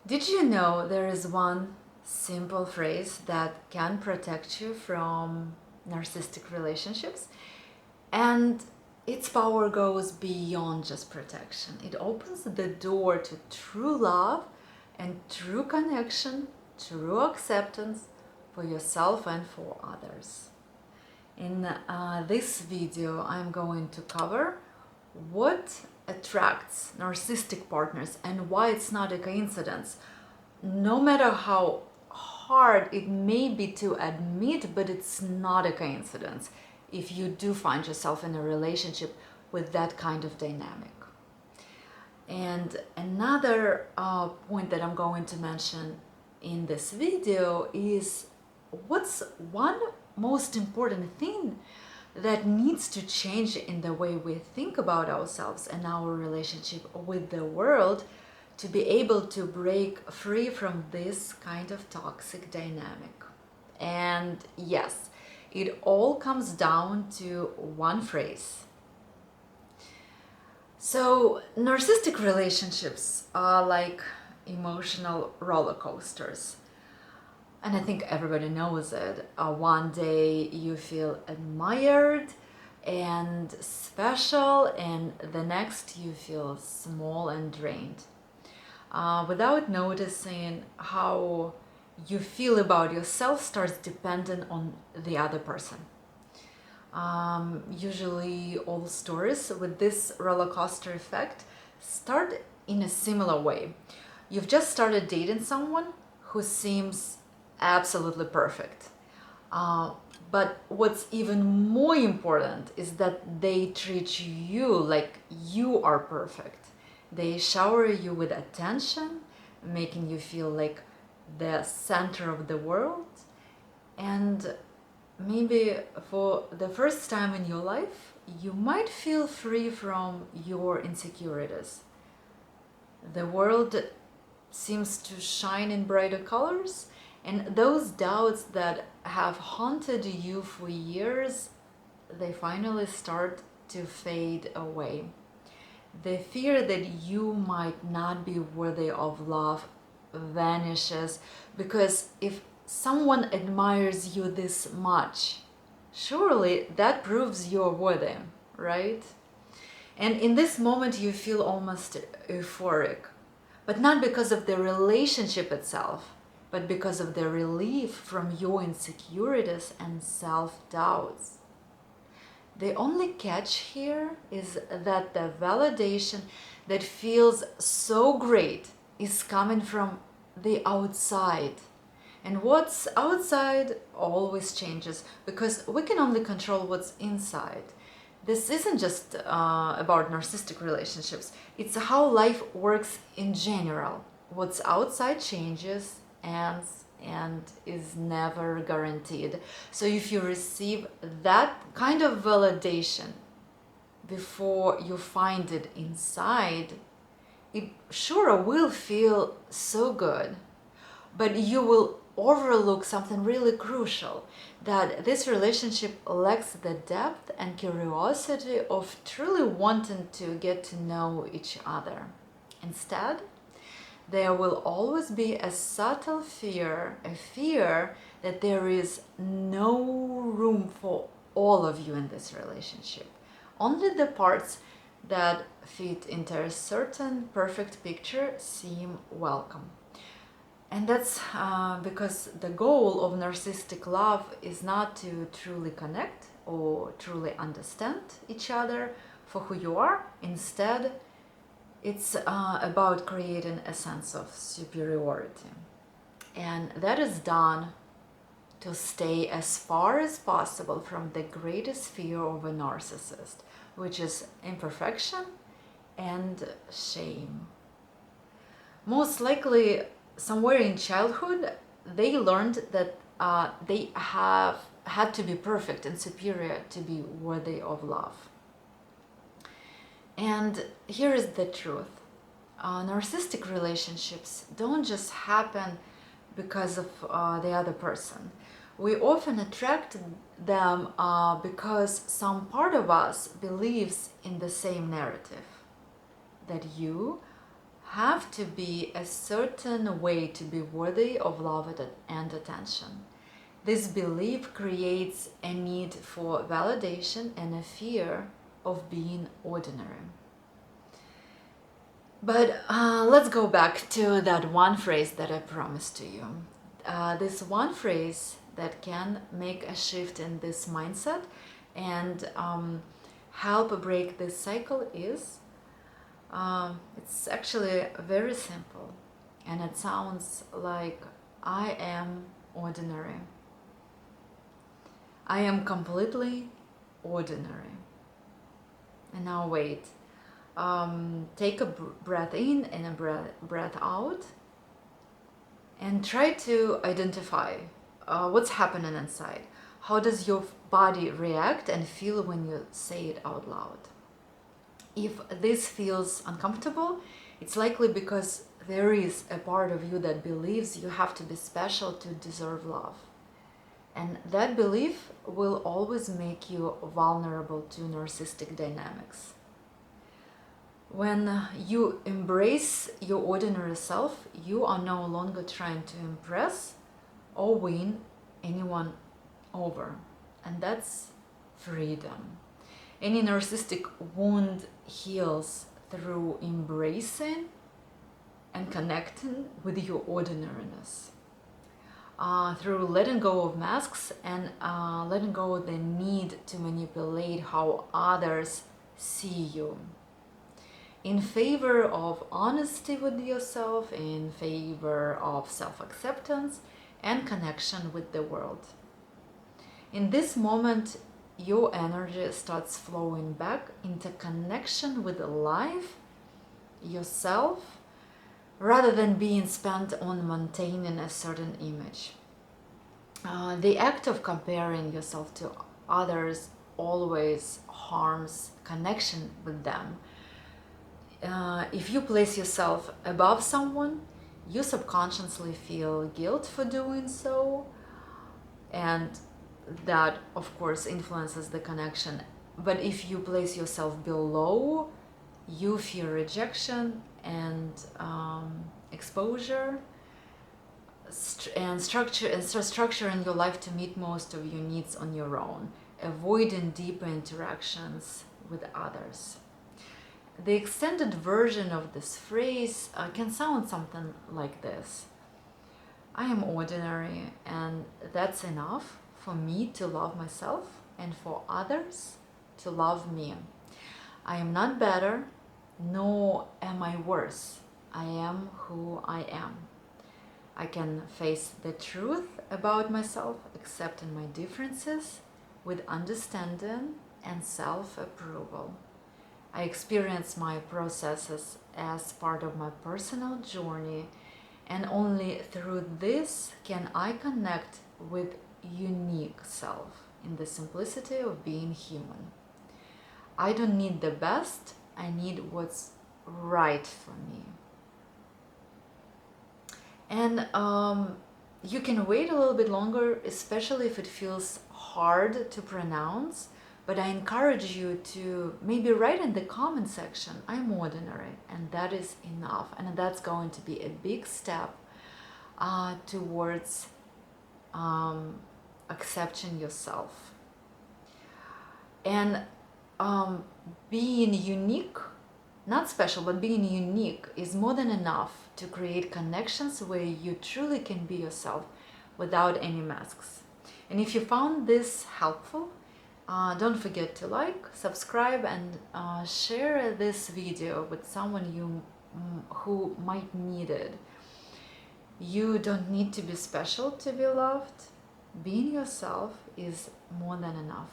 Did you know there is one simple phrase that can protect you from narcissistic relationships? And its power goes beyond just protection. It opens the door to true love and true connection, true acceptance for yourself and for others. In this video, I'm going to cover what attracts narcissistic partners and why it's not a coincidence. No matter how hard it may be to admit, but it's not a coincidence if you do find yourself in a relationship with that kind of dynamic. And another point that I'm going to mention in this video is what's one most important thing that needs to change in the way we think about ourselves and our relationship with the world to be able to break free from this kind of toxic dynamic. And yes, it all comes down to one phrase. So, narcissistic relationships are like emotional roller coasters. And I think everybody knows it. One day you feel admired and special, and the next you feel small and drained. Without noticing, how you feel about yourself starts dependent on the other person. Usually all stories with this roller coaster effect start in a similar way. You've just started dating someone who seems absolutely perfect. But what's even more important is that they treat you like you are perfect. They shower you with attention, making you feel like the center of the world. And maybe for the first time in your life, you might feel free from your insecurities. The world seems to shine in brighter colors, and those doubts that have haunted you for years, they finally start to fade away. The fear that you might not be worthy of love vanishes, because if someone admires you this much, surely that proves you're worthy, right? And in this moment you feel almost euphoric, but not because of the relationship itself, but because of the relief from your insecurities and self-doubts. The only catch here is that the validation that feels so great is coming from the outside. And what's outside always changes, because we can only control what's inside. This isn't just about narcissistic relationships, it's how life works in general. What's outside changes, ends, and is never guaranteed. So if you receive that kind of validation before you find it inside, it sure will feel so good, but you will overlook something really crucial, that this relationship lacks the depth and curiosity of truly wanting to get to know each other. Instead, there will always be a subtle fear, a fear that there is no room for all of you in this relationship. Only the parts that fit into a certain perfect picture seem welcome. And that's because the goal of narcissistic love is not to truly connect or truly understand each other for who you are. Instead, it's about creating a sense of superiority. And that is done to stay as far as possible from the greatest fear of a narcissist, which is imperfection and shame. Most likely, somewhere in childhood, they learned that they have had to be perfect and superior to be worthy of love. And here is the truth. Narcissistic relationships don't just happen because of the other person. We often attract them because some part of us believes in the same narrative, that you have to be a certain way to be worthy of love and attention. This belief creates a need for validation and a fear of being ordinary. But let's go back to that one phrase that I promised to you. This one phrase that can make a shift in this mindset and help break this cycle is, it's actually very simple, and it sounds like, I am ordinary. I am completely ordinary. And now wait, take a breath in and a breath out, and try to identify what's happening inside. How does your body react and feel when you say it out loud? If this feels uncomfortable, it's likely because there is a part of you that believes you have to be special to deserve love. And that belief will always make you vulnerable to narcissistic dynamics. When you embrace your ordinary self, you are no longer trying to impress or win anyone over. And that's freedom. Any narcissistic wound heals through embracing and connecting with your ordinariness. Through letting go of masks and letting go of the need to manipulate how others see you. In favor of honesty with yourself, in favor of self-acceptance and connection with the world. In this moment, your energy starts flowing back into connection with life, yourself, rather than being spent on maintaining a certain image. The act of comparing yourself to others always harms connection with them. If you place yourself above someone, you subconsciously feel guilt for doing so, and that of course influences the connection. But if you place yourself below, you fear rejection and exposure, and start structuring your life to meet most of your needs on your own, avoiding deeper interactions with others. The extended version of this phrase can sound something like this: I am ordinary, and that's enough for me to love myself and for others to love me. I am not better, nor am I worse. I am who I am. I can face the truth about myself, accepting my differences with understanding and self-approval. I experience my processes as part of my personal journey, and only through this can I connect with unique self in the simplicity of being human. I don't need the best, I need what's right for me. And you can wait a little bit longer, especially if it feels hard to pronounce, but I encourage you to maybe write in the comment section, I'm ordinary, and that is enough. And that's going to be a big step towards accepting yourself. And being unique, not special, but being unique is more than enough to create connections where you truly can be yourself without any masks. And if you found this helpful, don't forget to like, subscribe, and share this video with someone who might need it. You don't need to be special to be loved. Being yourself is more than enough.